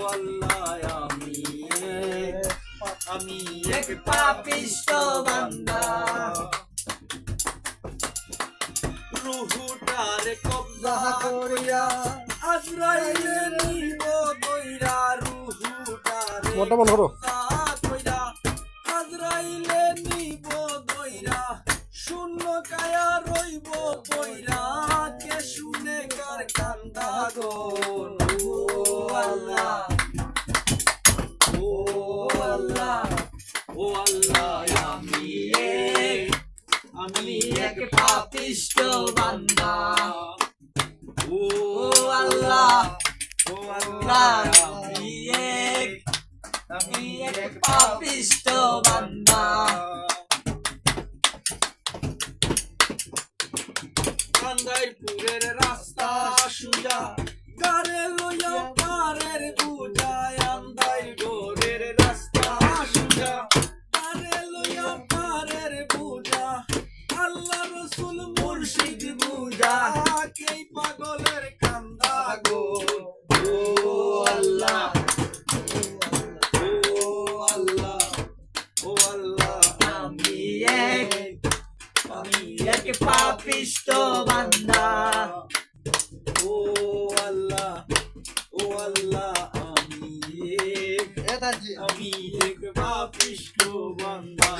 আল্লাহ আমি এক পাপিষ্ঠ বান্দা রুহুটারে কবজা করিয়া আজরাইলে নিব কইরা রুহুটারে মোটামন করো কইরা আজরাইলে নিব কইরা শূন্য কায়া রইব কইরা কে শুনে কার কান্দা গো আল্লাহ ও আল্লাহ আমি এক পাপিষ্ঠ বান্দা ও আল্লাহ আমি এক পাপিষ্ঠ বান্দা কান্দাইপুরের রাস্তা সুজা গারে লইয়া পারের বুঝা আন্দাই গোরের রাস্তা সুজা গারে লইয়া পারের বুঝা আল্লাহ রসুল মুর্শিদ বুঝা কেই পাগলের কান্দা গো ও আল্লাহ আমি এক পাপিষ্ঠ বান্দা ও আল্লাহ আমি এক পাপিষ্ঠ বান্দা